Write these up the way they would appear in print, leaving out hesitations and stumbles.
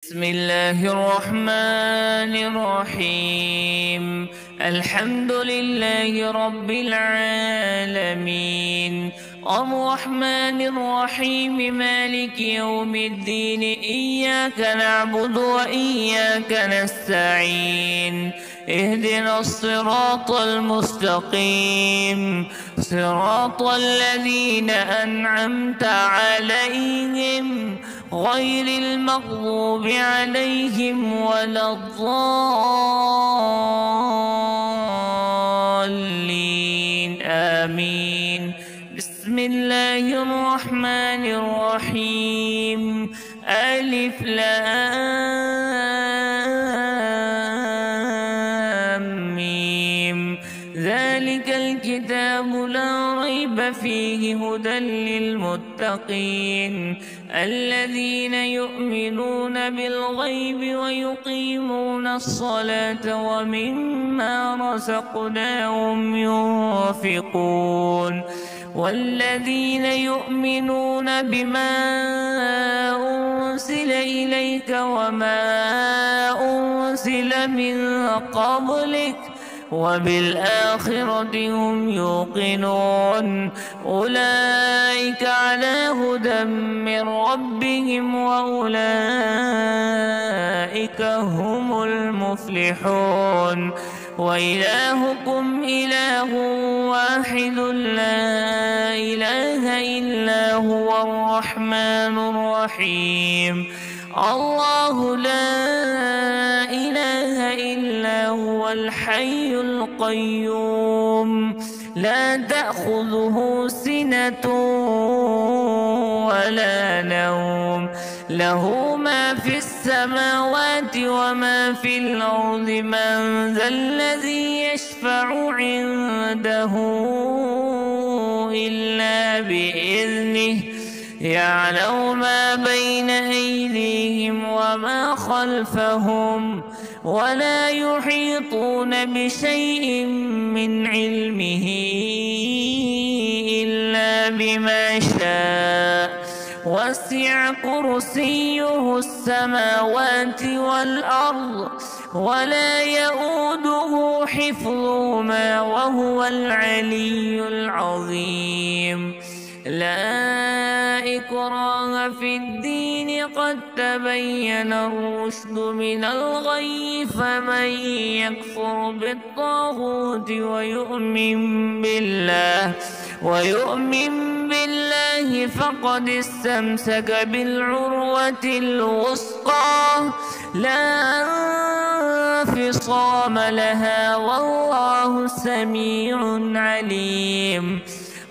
بسم الله الرحمن الرحيم. الحمد لله رب العالمين، الرحمن الرحيم، مالك يوم الدين. إياك نعبد وإياك نستعين. اهدنا الصراط المستقيم، صراط الذين أنعمت عليهم غير المغضوب عليهم ولا الضالين، آمين. بسم الله الرحمن الرحيم. ألف لام ميم. ذلك الكتاب لا ريب فيه هدى للمتقين الذين يؤمنون بالغيب ويقيمون الصلاة ومما رزقناهم ينفقون والذين يؤمنون بما أنزل إليك وما أنزل من قبلك وبالآخرة هم يوقنون. أولئك على هدى من ربهم وأولئك هم المفلحون. وإلهكم إله واحد لا إله إلا هو الرحمن الرحيم. الله لا إله إلا هو الحي القيوم، لا تأخذه سنة ولا نوم، له ما في السماوات وما في الأرض. من ذا الذي يشفع عنده إلا بإذنه، يعلم ما بين أيديهم وما خلفهم ولا يحيطون بشيء من علمه إلا بما شاء. وسع كرسيه السماوات والأرض ولا يؤوده حفظهما وهو العلي العظيم. لا إكراه في الدين، قد تبين الرشد من الغي. فمن يكفر بالطاغوت ويؤمن بالله فقد استمسك بالعروة الوثقى لا انفصام لها، والله سميع عليم.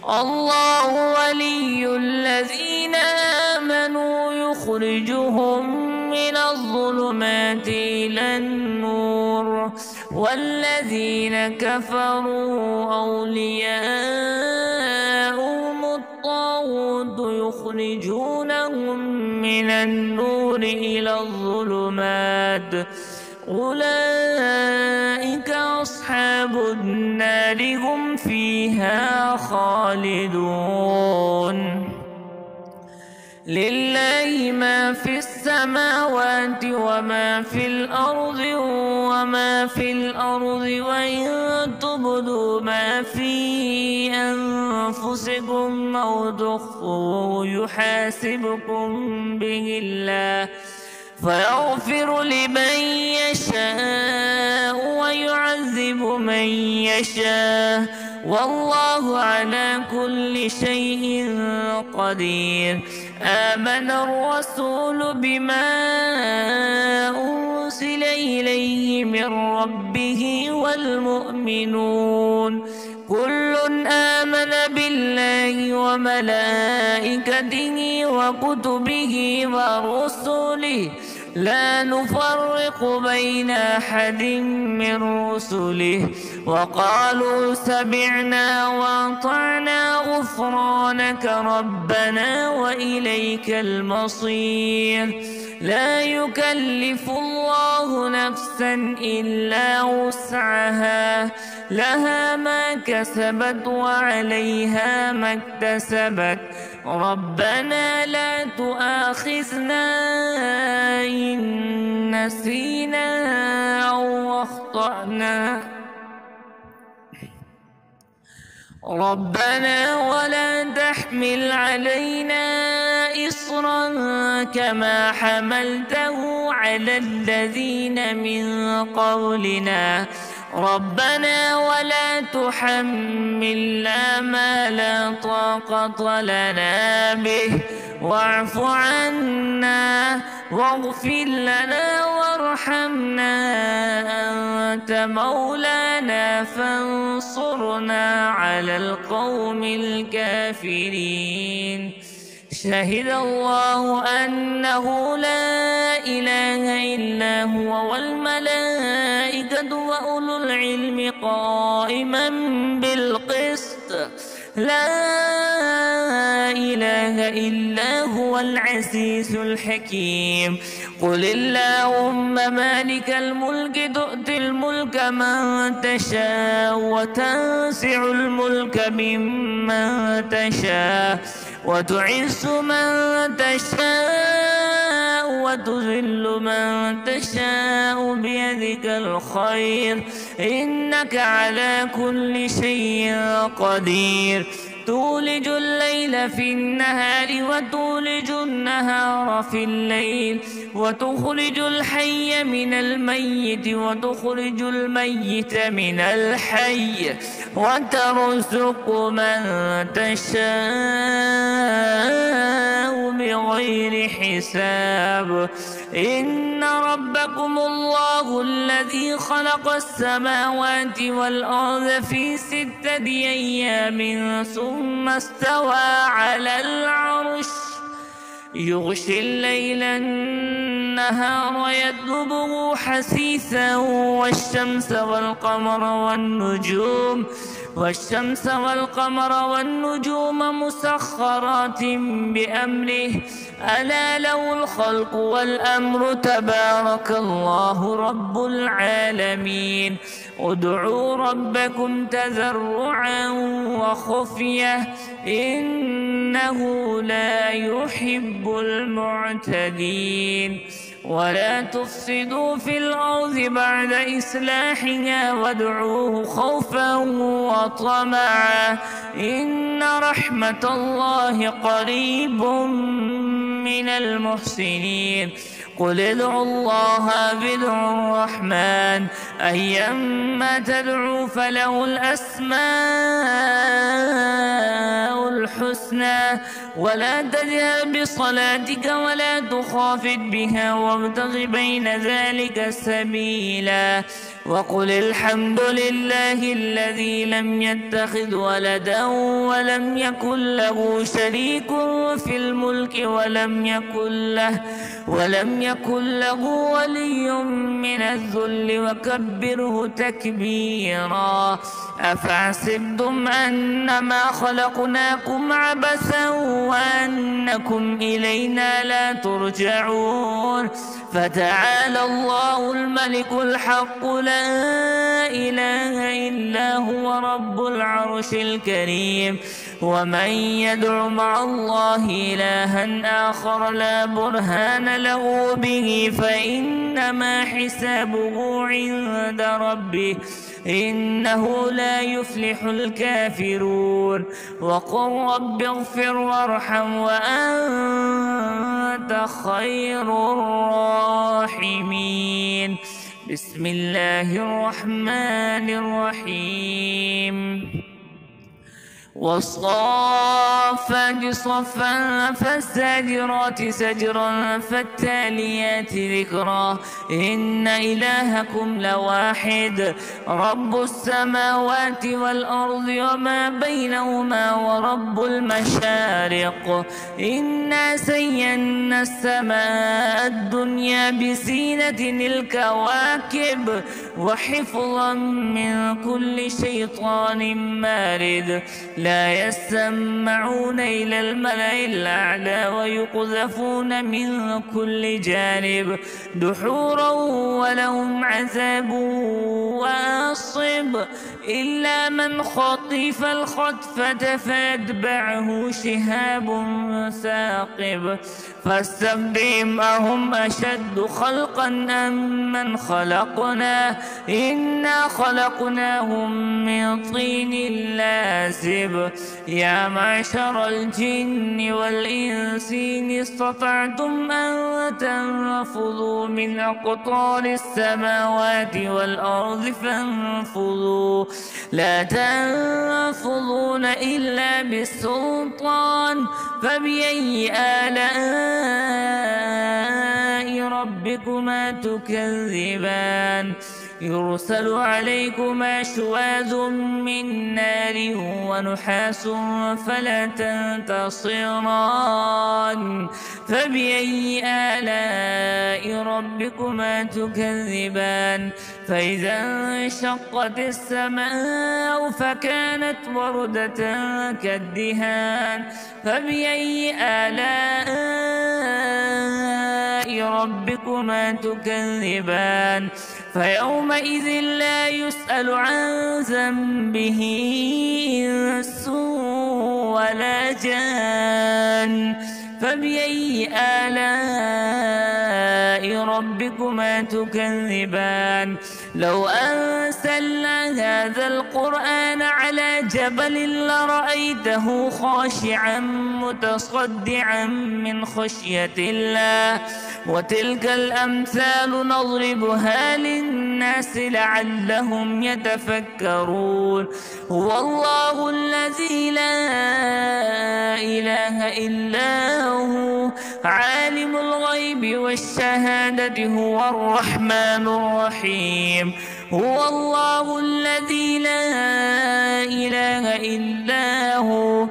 الله ولي الذين آمنوا يخرجهم من الظلمات إلى النور، والذين كفروا أولياؤهم الطاغوت يخرجونهم من النور إلى الظلمات. أولئك أصحاب النار هم فيها خالدون. لله ما في السماوات وما في الأرض وإن تبدوا ما في أنفسكم أو تخفوه يحاسبكم به الله فيغفر لمن يشاء ويعذب من يشاء، والله على كل شيء قدير. آمن الرسول بما أنزل إليه من ربه والمؤمنون كل آمن بالله وملائكته وكتبه ورسله لا نفرق بين أحد من رسله، وقالوا سمعنا وأطعنا غفرانك ربنا وإليك المصير. لا يكلف الله نفسا إلا وسعها، لها ما كسبت وعليها ما اكتسبت. ربنا لا تؤاخذنا إن نسينا أو أخطأنا ربنا ولا تحمل علينا إصرا كما حملته على الذين من قبلنا ربنا ولا تحملنا ما لا طاقة لنا به واعف عنا واغفر لنا وارحمنا أنت مولانا فانصرنا على القوم الكافرين شهد الله أنه لا إله إلا هو والملائكة وأولو العلم قائما بالقسط لا إله إلا هو العزيز الحكيم قل اللهم مالك الملك تؤتي الملك من تشاء وتنزع الملك ممن تشاء وتعز من تشاء وتذل من تشاء بيدك الخير إنك على كل شيء قدير تولج الليل في النهار وتولج النهار في الليل وتخرج الحي من الميت وتخرج الميت من الحي وترزق من تشاء بغير حساب إن ربكم الله الذي خلق السماوات والأرض في 6 أيام ثم استوى على العرش يغشي الليل النهار يطلبه حثيثا والشمس والقمر والنجوم مسخرات بأمره ألا له الخلق والأمر تبارك الله رب العالمين ادعوا ربكم تضرعا وخفية إنه لا يحب المعتدين ولا تفسدوا في الأرض بعد إصلاحها وادعوه خوفا وطمعا إن رحمة الله قريب من المحسنين قل ادعوا الله ادعوا الرحمن أيما تدعوا فله الأسماء الحسنى ولا تجهر بصلاتك ولا تخافت بها وابتغ بين ذلك سبيلا وقل الحمد لله الذي لم يتخذ ولدا ولم يكن له شريك في الملك ولم يكن له ولي من الذل وكبره تكبيرا أفحسبتم أنما خلقناكم عبثا وأنكم إلينا لا ترجعون فتعالى الله الملك الحق لا إله إلا هو رب العرش الكريم ومن يدع مع الله إلها آخر لا برهان له به فإنما حسابه عند ربه إنه لا يفلح الكافرون وقل رب اغفر وارحم وأنت خير الراحمين بسم الله الرحمن الرحيم والصافات صفا فالزاجرات زجرا فالتاليات ذكرا إن إلهكم لواحد رب السماوات والأرض وما بينهما ورب المشارق إنا زينا السماء الدنيا بزينة الكواكب وحفظا من كل شيطان مارد لا يسمعون إلى الملأ الأعلى ويقذفون من كل جانب دحورا ولهم عذاب واصب إلا من خطف الخطفة فيتبعه شهاب ثاقب فاستفتهم أهم أشد خلقا أم من خلقنا إنا خلقناهم من طين لازب يا معشر الجن والإنس إن استطعتم أن تنفذوا من أقطار السماوات والأرض فانفذوا لا تنفذون إلا بالسلطان فبأي آلاء ربكما تكذبان يرسل عليكما شواذ من نار ونحاس فلا تنتصران فبأي آلاء ربكما تكذبان فإذا انشقت السماء فكانت وردة كالدهان فبأي آلاء ربكما تكذبان فيومئذ لا يسأل عن ذنبه إنس ولا جان فبأي آلاء ربكما تكذبان لو أنزلنا هذا القرآن على جبل لرأيته خاشعا متصدعا من خشية الله وتلك الأمثال نضربها للناس لعلهم يتفكرون هو الله الذي لا إله إلا هو عالم الغيب والشهادة هو الرحمن الرحيم هو الله الذي لا إله إلا هو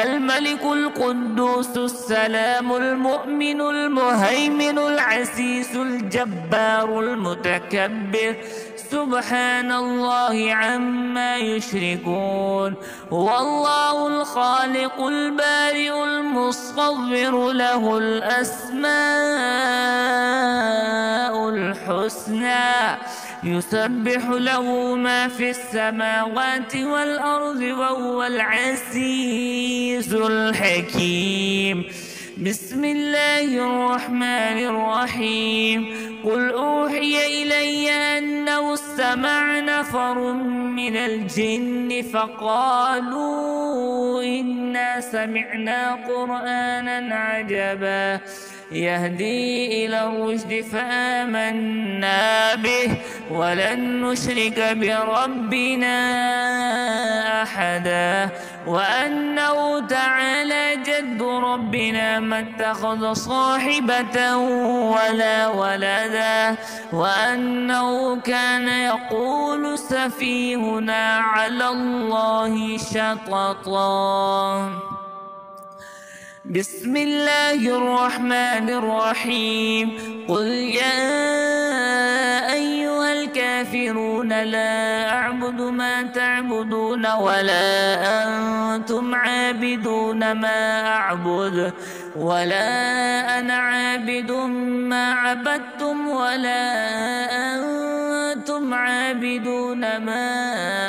الملك القدوس السلام المؤمن المهيمن العزيز الجبار المتكبر سبحان الله عما يشركون هو الله الخالق البارئ المصور له الأسماء الحسنى يسبح له ما في السماوات والأرض وهو العزيز الحكيم بسم الله الرحمن الرحيم قل أوحي إلي أنه استمع نفر من الجن فقالوا إنا سمعنا قرآنا عجبا يهدي إلى الرشد فآمنا به ولن نشرك بربنا أحدا وأنه تعالى جد ربنا ما اتخذ صاحبة ولا ولدا وأنه كان يقول سفيهنا على الله شططا بسم الله الرحمن الرحيم قل يا أيها الكافرون لا أعبد ما تعبدون ولا أنتم عابدون ما أعبد ولا أنا عابد ما عبدتم ولا أنتم عابدون ما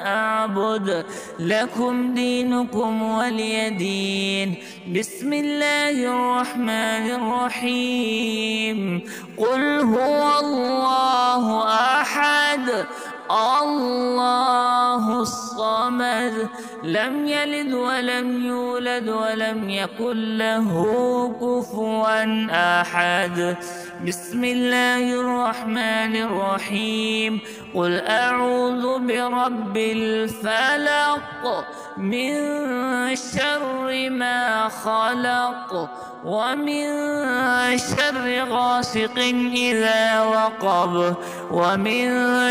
أعبد لكم دينكم ولي دين بسم الله الرحمن الرحيم قل هو الله أحد الله الصمد لم يلد ولم يولد ولم يكن له كفوا أحد بسم الله الرحمن الرحيم قل أعوذ برب الفلق من شر ما خلق ومن شر غاسق إذا وقب ومن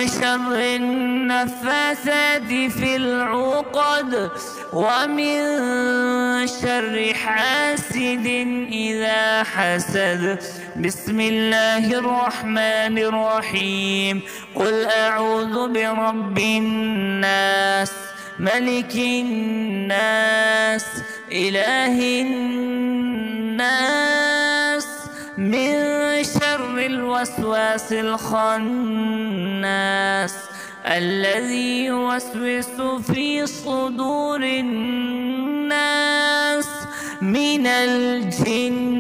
شر النفاثات في العقد ومن شر حاسد إذا حسد بسم الله الرحمن الرحيم قل أعوذ برب الناس ملك الناس إله الناس من شر الوسواس الخناس الذي يوسوس في صدور الناس من الجنة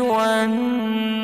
والناس.